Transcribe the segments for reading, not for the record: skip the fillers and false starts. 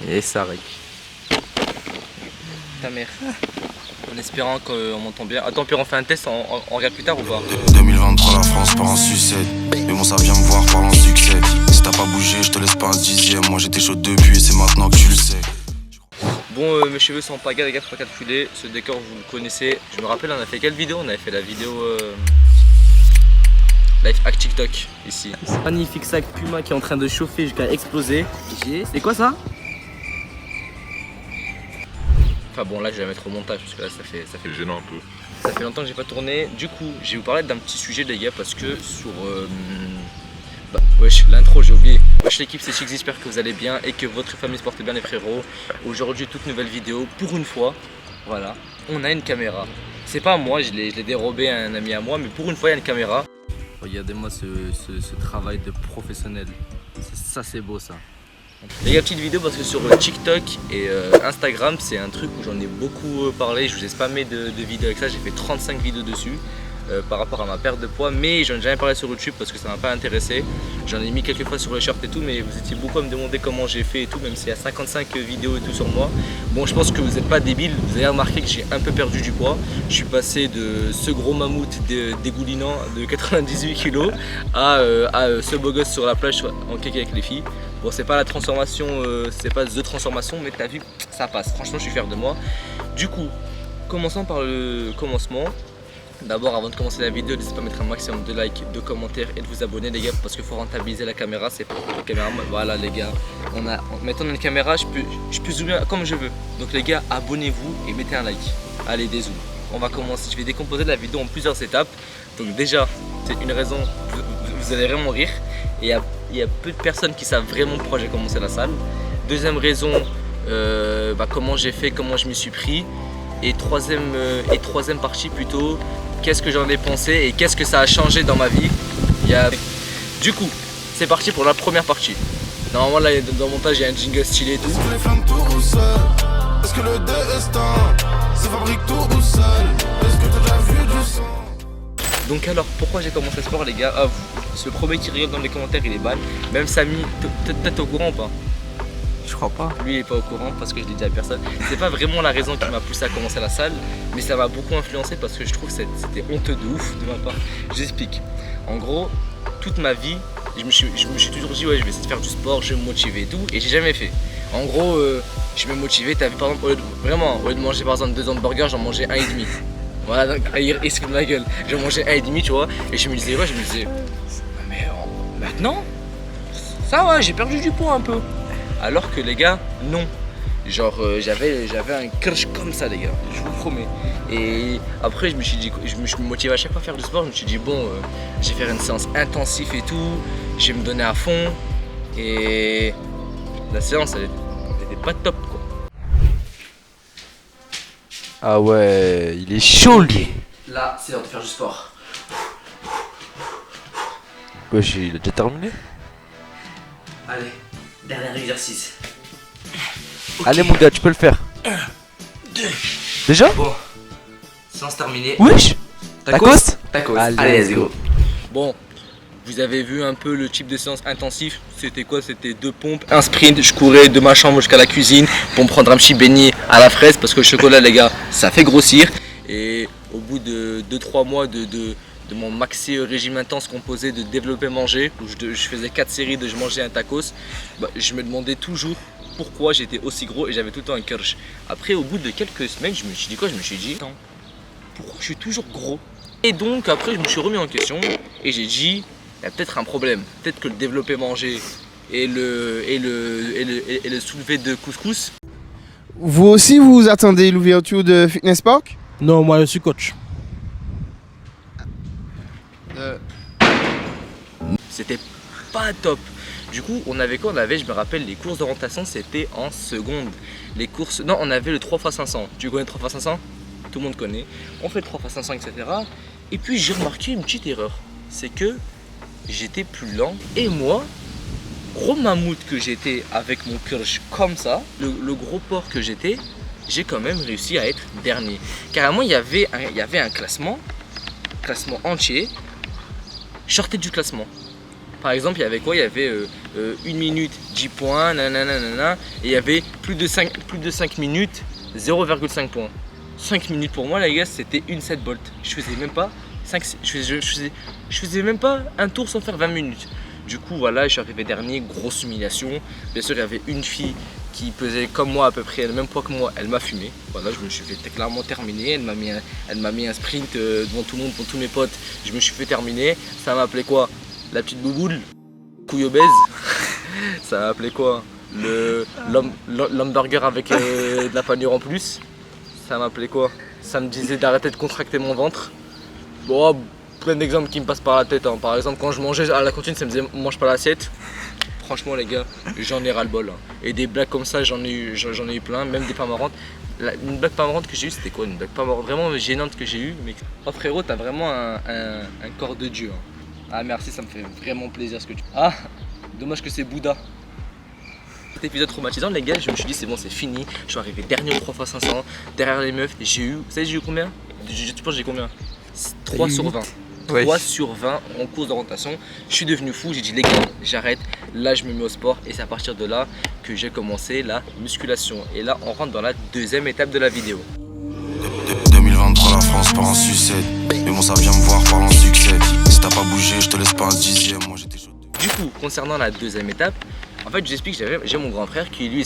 Et ça rec. Ta mère. En espérant qu'on m'entend bien. Attends, puis on fait un test, on regarde plus tard ou pas? 2023, la France part en sucette. Mais bon, ça vient me voir par en succès. Si t'as pas bougé, je te laisse pas un dixième. Moi j'étais chaud depuis et c'est maintenant que tu le sais. Bon, mes cheveux sont pas gars, les gars, faut pas calculer. Ce décor, vous le connaissez. Je me rappelle, on a fait quelle vidéo? On avait fait la vidéo Life Hack TikTok ici. Magnifique sac Puma qui est en train de chauffer jusqu'à exploser. C'est quoi ça? Enfin bon, là je vais la mettre au montage parce que là ça fait gênant un peu. Ça fait longtemps que j'ai pas tourné. Du coup, je vais vous parler d'un petit sujet les gars parce que sur wesh, l'intro j'ai oublié. Wesh l'équipe, c'est Chix, j'espère que vous allez bien et que votre famille se porte bien les frérots. Aujourd'hui, toute nouvelle vidéo, pour une fois, voilà, on a une caméra. C'est pas moi, je l'ai dérobé à un ami à moi, mais pour une fois il y a une caméra. Regardez-moi ce travail de professionnel. Ça c'est beau ça. Les gars, petite vidéo parce que sur TikTok et Instagram, c'est un truc où j'en ai beaucoup parlé. Je vous ai spammé de vidéos avec ça. J'ai fait 35 vidéos dessus par rapport à ma perte de poids. Mais j'en ai jamais parlé sur YouTube parce que ça m'a pas intéressé. J'en ai mis quelques fois sur les shorts et tout. Mais vous étiez beaucoup à me demander comment j'ai fait et tout. Même s'il y a 55 vidéos et tout sur moi. Bon, je pense que vous n'êtes pas débiles. Vous avez remarqué que j'ai un peu perdu du poids. Je suis passé de ce gros mammouth dégoulinant de 98 kg à ce beau gosse sur la plage en kéké avec les filles. Bon, c'est pas la transformation, c'est pas The Transformation, mais t'as vu, ça passe. Franchement, je suis fier de moi. Du coup, commençons par le commencement. D'abord, avant de commencer la vidéo, n'hésitez pas à mettre un maximum de likes, de commentaires et de vous abonner, les gars, parce qu'il faut rentabiliser la caméra. C'est pas la caméra. Voilà, les gars. Maintenant, une caméra, je peux zoomer comme je veux. Donc, les gars, abonnez-vous et mettez un like. Allez, des zooms. On va commencer. Je vais décomposer la vidéo en plusieurs étapes. Donc, déjà, c'est une raison. Vous allez vraiment rire. Et il y a peu de personnes qui savent vraiment pourquoi j'ai commencé la salle. Deuxième raison, comment j'ai fait, comment je m'y suis pris. Et troisième partie plutôt, qu'est-ce que j'en ai pensé et qu'est-ce que ça a changé dans ma vie. Du coup, c'est parti pour la première partie. Normalement là dans le montage il y a un jingle stylé et tout. Est-ce que les femmes tout seul? Est-ce que le destin se fabrique tout seul? Est-ce que t'as déjà vu du sang? Donc alors, pourquoi j'ai commencé le sport les gars? Ce premier qui rigole dans les commentaires il est ban. Même Samy, t'es au courant ou pas? Je crois pas. Lui il est pas au courant parce que je l'ai dit à personne. C'est pas vraiment la raison qui m'a poussé à commencer la salle, mais ça m'a beaucoup influencé parce que je trouve que c'était honteux de ouf de ma part. J'explique. En gros, toute ma vie, je me suis toujours dit ouais je vais essayer de faire du sport, je vais me motiver et tout, et j'ai jamais fait. En gros, je me motivais, t'as vu par exemple, au lieu de manger par exemple 2 hamburgers, j'en mangeais 1,5. Voilà, donc il se fout de ma gueule. J'en mangeais 1,5 tu vois, et je me disais mais maintenant, ça va, j'ai perdu du poids un peu. Alors que les gars, non. Genre j'avais un crush comme ça les gars, je vous promets. Et après je me suis dit, je me motivais à chaque fois à faire du sport. Je me suis dit bon, je vais faire une séance intensive et tout, je vais me donner à fond. Et la séance elle était pas top quoi. Ah ouais, il est chaud lui. Là c'est l'heure de faire du sport. Wesh, il a déjà terminé. Allez, dernier exercice. Okay. Allez mon gars, tu peux le faire. 1, 2. Déjà? Bon, séance terminée. Wesh. Tacos. Allez, let's go. Bon, vous avez vu un peu le type de séance intensif. C'était quoi? C'était 2 pompes, un sprint. Je courais de ma chambre jusqu'à la cuisine pour me prendre un petit beignet à la fraise parce que le chocolat les gars, ça fait grossir. Et au bout de 2-3 mois de mon maxi régime intense composé de développer manger, où je faisais 4 séries de je mangeais un tacos, je me demandais toujours pourquoi j'étais aussi gros et j'avais tout le temps un crush. Après au bout de quelques semaines je me suis dit attends, pourquoi je suis toujours gros? Et donc après je me suis remis en question et j'ai dit il y a peut-être un problème, peut-être que le développé manger et le soulevé de couscous. Vous aussi vous attendez l'ouverture de Fitness Park? Non, moi je suis coach. C'était pas top. Du coup, on avait, je me rappelle, les courses d'orientation, c'était en seconde. Les courses, non, on avait le 3x500. Tu connais le 3x500? Tout le monde connaît. On fait le 3x500, etc. Et puis, j'ai remarqué une petite erreur. C'est que j'étais plus lent. Et moi, gros mammouth que j'étais avec mon crush comme ça, le gros porc que j'étais, j'ai quand même réussi à être dernier. Carrément, il y avait un classement entier. Je sortais du classement. Par exemple, il y avait quoi? Il y avait 1 minute 10 points, nanana, et il y avait plus de 5 minutes 0,5 points. 5 minutes pour moi, les gars, c'était une 7 bolt. Je faisais même pas 5, je faisais même pas un tour sans faire 20 minutes. Du coup, voilà, je suis arrivé dernier, grosse humiliation. Bien sûr, il y avait une fille qui pesait comme moi à peu près le même poids que moi, elle m'a fumé. Voilà, je me suis fait clairement terminer. Elle m'a mis un sprint devant tout le monde, devant tous mes potes. Je me suis fait terminer. Ça m'a appelé quoi? La petite bouboule, couille obèse. Ça m'a appelé quoi? L'hamburger avec de la panure en plus. Ça m'a appelé quoi? Ça me disait d'arrêter de contracter mon ventre. Bon, plein d'exemples qui me passent par la tête. Hein. Par exemple, quand je mangeais à la cantine, ça me disait mange pas l'assiette. Franchement, les gars, j'en ai ras le bol. Hein. Et des blagues comme ça, j'en ai eu plein, même des pas marrantes. Une blague pas marrante que j'ai eue, c'était quoi? Une blague pas marrante, vraiment gênante que j'ai eue. Mais... Oh frérot, t'as vraiment un corps de Dieu. Hein. Ah merci, ça me fait vraiment plaisir ce que tu... Ah, dommage que c'est Bouddha. Cet épisode traumatisant, les gars, je me suis dit c'est bon, c'est fini. Je suis arrivé dernier au 3x500, derrière les meufs. J'ai eu, vous savez, j'ai eu combien? Tu penses que j'ai combien? 3 sur 20. 3 sur 20 en course d'orientation. Je suis devenu fou, j'ai dit les gars, j'arrête. Là, je me mets au sport et c'est à partir de là que j'ai commencé la musculation. Et là, on rentre dans la deuxième étape de la vidéo. 2023, la France part en sucette. Mais bon, ça vient me voir par en succès. Si t'as pas bougé, je te laisse pas un dixième. Moi, j'étais chaud. Du coup, concernant la deuxième étape, en fait, je vous explique, j'ai mon grand frère qui lui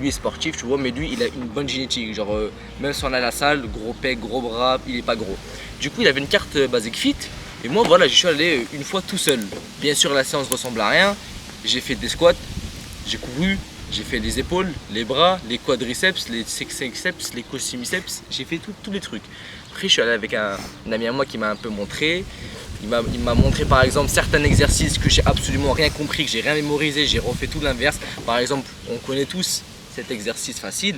est sportif, tu vois, mais lui, il a une bonne génétique. Genre, même si on est à la salle, gros pec, gros bras, il est pas gros. Du coup, il avait une carte Basic Fit. Et moi, voilà, je suis allé une fois tout seul. Bien sûr, la séance ressemble à rien. J'ai fait des squats, j'ai couru, j'ai fait les épaules, les bras, les quadriceps, les sexticeps, les quadriceps. J'ai fait tous les trucs. Après, je suis allé avec un ami à moi qui m'a un peu montré. Il m'a montré par exemple certains exercices que j'ai absolument rien compris, que j'ai rien mémorisé, j'ai refait tout l'inverse. Par exemple, on connaît tous cet exercice facile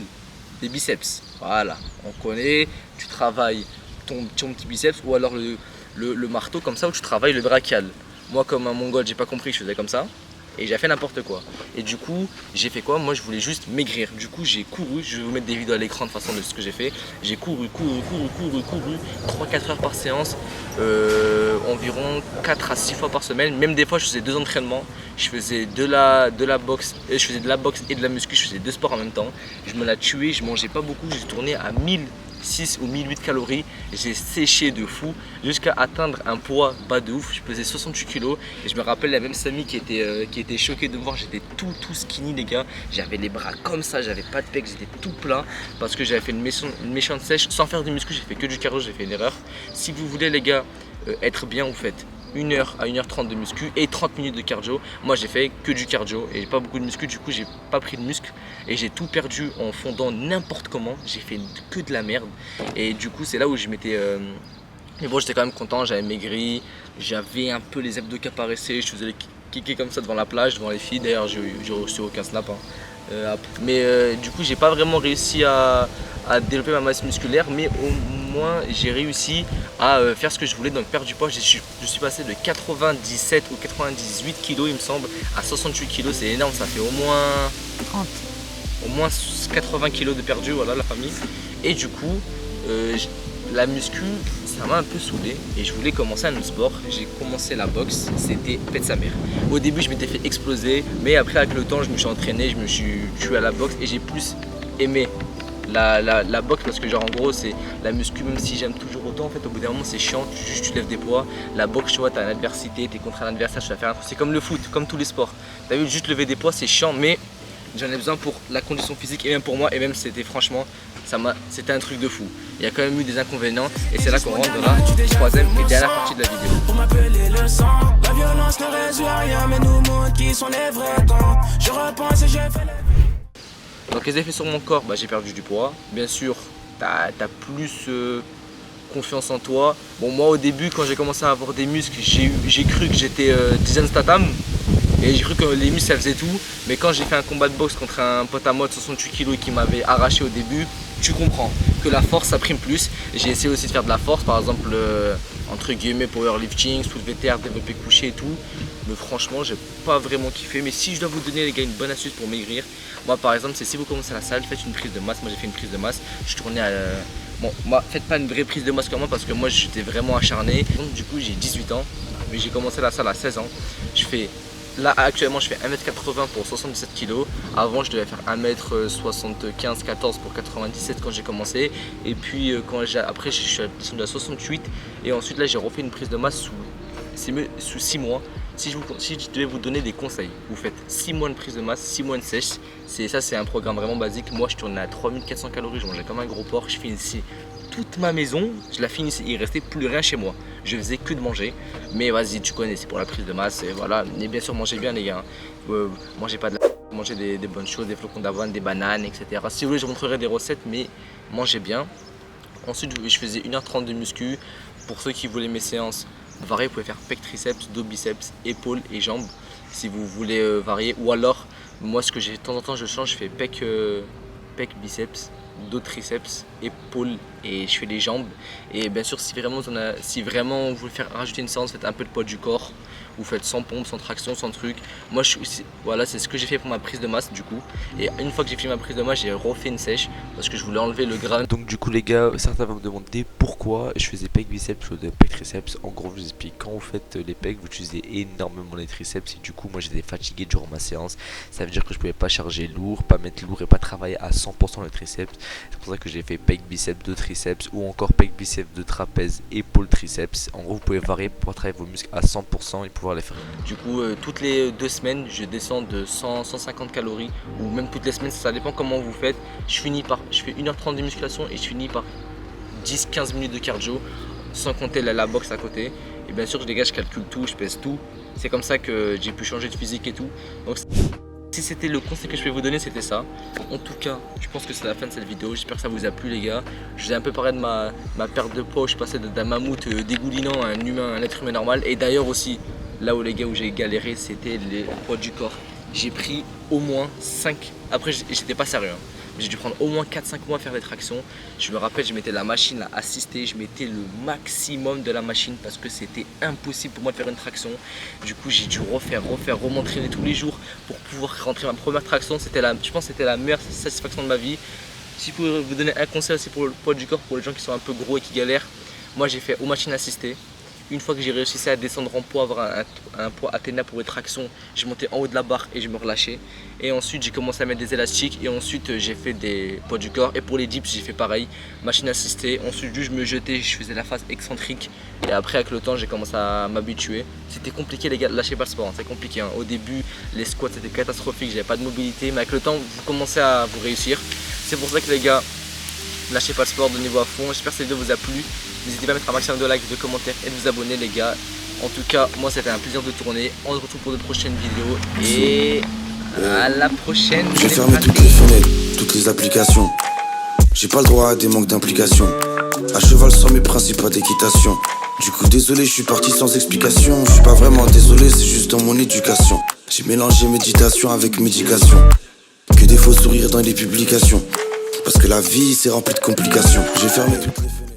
des biceps. Voilà, on connaît, tu travailles ton petit biceps ou alors le marteau comme ça où tu travailles le brachial. Moi comme un mongol, j'ai pas compris, je faisais comme ça. Et j'ai fait n'importe quoi. Et du coup, j'ai fait quoi? Moi, je voulais juste maigrir. Du coup, j'ai couru. Je vais vous mettre des vidéos à l'écran de façon de ce que j'ai fait. J'ai couru 3-4 heures par séance, environ 4 à 6 fois par semaine. Même des fois, je faisais 2 entraînements. Je faisais de la boxe, je faisais de la boxe et de la muscu. Je faisais 2 sports en même temps. Je me la tuais. Je mangeais pas beaucoup. J'ai tourné à 1006 ou 1008 calories. J'ai séché de fou jusqu'à atteindre un poids bas de ouf. Je pesais 68 kg. Et je me rappelle la même Samy qui était choqué de me voir. J'étais tout skinny, les gars. J'avais les bras comme ça, j'avais pas de pecs, j'étais tout plein parce que j'avais fait une méchante sèche sans faire de muscu. J'ai fait que du cardio, j'ai fait une erreur. Si vous voulez, les gars, être bien, vous faites 1h à 1h30 de muscu et 30 minutes de cardio. Moi, j'ai fait que du cardio et pas beaucoup de muscu. Du coup, j'ai pas pris de muscle et j'ai tout perdu en fondant n'importe comment. J'ai fait que de la merde et du coup, c'est là où je m'étais. Mais bon, j'étais quand même content, j'avais maigri, j'avais un peu les abdos qui apparaissaient, je faisais les kicker comme ça devant la plage, devant les filles. D'ailleurs, j'ai reçu aucun snap. Hein. Du coup, j'ai pas vraiment réussi à développer ma masse musculaire, mais au moins j'ai réussi à faire ce que je voulais, donc perdre du poids. Je suis passé de 97 ou 98 kg, il me semble, à 68 kg. C'est énorme, ça fait au moins 30. Au moins 80 kg de perdu, voilà, la famille. Et du coup, la muscu, ça m'a un peu saoulé et je voulais commencer un autre sport. J'ai commencé la boxe, c'était pète sa mère. Au début, je m'étais fait exploser, mais après, avec le temps, je me suis entraîné, je me suis tué à la boxe et j'ai plus aimé la boxe parce que, genre, en gros, c'est la muscu, même si j'aime toujours autant, en fait, au bout d'un moment, c'est chiant, tu lèves des poids. La boxe, tu vois, t'as une adversité, t'es contre un adversaire, tu vas faire un truc. C'est comme le foot, comme tous les sports. T'as vu, juste lever des poids, c'est chiant, mais j'en ai besoin pour la condition physique et même pour moi, et même c'était franchement, c'était un truc de fou. Il y a quand même eu des inconvénients et c'est là qu'on rentre dans la troisième et dernière partie de la vidéo. Pour m'appeler le sang, la violence ne résout rien mais nous montre qui sont les vrais temps. Je repense et je fais les... Donc les effets sur mon corps, j'ai perdu du poids. Bien sûr, t'as plus confiance en toi. Bon, moi au début quand j'ai commencé à avoir des muscles, j'ai cru que j'étais Jason Statham. Et j'ai cru que les muscles ça faisait tout, mais quand j'ai fait un combat de boxe contre un pote à moi de 68 kg qui m'avait arraché au début, tu comprends que la force ça prime plus. J'ai essayé aussi de faire de la force, par exemple entre guillemets powerlifting, soulevé terre, développé couché et tout. Mais franchement j'ai pas vraiment kiffé. Mais si je dois vous donner les gars une bonne astuce pour maigrir, moi par exemple c'est si vous commencez à la salle, faites une prise de masse. Moi j'ai fait une prise de masse, je tournais à... Bon, moi faites pas une vraie prise de masse comme moi parce que moi j'étais vraiment acharné. Donc du coup j'ai 18 ans. mais j'ai commencé la salle à 16 ans. Là actuellement je fais 1m80 pour 77 kg. Avant je devais faire 1m75-14 pour 97 quand j'ai commencé. Et puis après je suis descendu à 68. Et ensuite là j'ai refait une prise de masse sous 6 mois. Si je devais vous donner des conseils, vous faites 6 mois de prise de masse, 6 mois de sèche. C'est un programme vraiment basique. Moi je tournais à 3400 calories, je mangeais comme un gros porc. Je finissais toute ma maison, je la finissais, il restait plus rien chez moi. Je faisais que de manger. Mais vas-y, tu connais, c'est pour la prise de masse. Et voilà, mais bien sûr mangez bien les gars. Mangez pas de la... Mangez des bonnes choses, des flocons d'avoine, des bananes, etc. Si vous voulez je vous montrerai des recettes, mais mangez bien. Ensuite je faisais 1h30 de muscu. Pour ceux qui voulaient mes séances variées, vous pouvez faire pec triceps, dos biceps, épaules et jambes si vous voulez varier. Ou alors, moi ce que j'ai de temps en temps je change, je fais pec biceps, dos triceps, épaules et je fais les jambes. Et bien sûr si vraiment vous voulez faire rajouter une séance, faites un peu de poids du corps. Vous faites sans pompe, sans traction, sans truc. Moi voilà, c'est ce que j'ai fait pour ma prise de masse du coup. Et une fois que j'ai fini ma prise de masse, j'ai refait une sèche parce que je voulais enlever le gras. Donc du coup les gars, certains vont me demander pourquoi je faisais pec biceps, je faisais pec triceps. En gros je vous explique, quand vous faites les pecs, vous utilisez énormément les triceps. Et du coup moi j'étais fatigué durant ma séance. Ça veut dire que je pouvais pas charger lourd, pas mettre lourd et pas travailler à 100% les triceps. C'est pour ça que j'ai fait pec biceps de triceps ou encore pec biceps de trapèze, épaule triceps. En gros vous pouvez varier pour travailler vos muscles à 100% et pouvoir les faire. Du coup toutes les 2 semaines je descends de 100-150 calories ou même toutes les semaines, ça dépend comment vous faites. Je fais 1h30 de musculation et je finis par 10-15 minutes de cardio sans compter la boxe à côté. Et bien sûr les gars je calcule tout, je pèse tout. C'est comme ça que j'ai pu changer de physique et tout. Donc si c'était le conseil que je vais vous donner, c'était ça. En tout cas, je pense que c'est la fin de cette vidéo. J'espère que ça vous a plu les gars. Je vous ai un peu parlé de ma perte de poids. Je passais d'un mammouth dégoulinant à un être humain normal. Et d'ailleurs aussi, là où les gars où j'ai galéré, c'était les poids du corps. J'ai pris au moins 5. Après j'étais pas sérieux. J'ai dû prendre au moins 4-5 mois à faire des tractions. Je me rappelle, je mettais la machine à assister, je mettais le maximum de la machine parce que c'était impossible pour moi de faire une traction. Du coup, j'ai dû remonter tous les jours pour pouvoir rentrer ma première traction. Je pense que c'était la meilleure satisfaction de ma vie. Si je pouvais vous donner un conseil aussi pour le poids du corps, pour les gens qui sont un peu gros et qui galèrent, moi j'ai fait aux machines assistées. Une fois que j'ai réussi à descendre en poids, avoir un poids atteignable pour les tractions, je montais en haut de la barre et je me relâchais. Et ensuite j'ai commencé à mettre des élastiques et ensuite j'ai fait des poids du corps. Et pour les dips j'ai fait pareil, machine assistée. Ensuite juste je me jetais, je faisais la phase excentrique. Et après avec le temps j'ai commencé à m'habituer. C'était compliqué les gars, lâchez pas le sport, hein. C'est compliqué. Hein. Au début les squats c'était catastrophique, j'avais pas de mobilité. Mais avec le temps vous commencez à vous réussir. C'est pour ça que les gars, lâchez pas le sport, donnez-vous à fond. J'espère que cette vidéo vous a plu. N'hésitez pas à mettre un maximum de likes, de commentaires et de vous abonner les gars. En tout cas, moi c'était un plaisir de tourner. On se retrouve pour de prochaines vidéos. Et à la prochaine. J'ai fermé toutes les fenêtres, toutes les applications. J'ai pas le droit à des manques d'implication. À cheval sur mes principes, pas d'équitation. Du coup désolé, je suis parti sans explication. Je suis pas vraiment désolé, c'est juste dans mon éducation. J'ai mélangé méditation avec médication. Que des faux sourires dans les publications. Parce que la vie c'est rempli de complications. J'ai fermé toutes les fenêtres.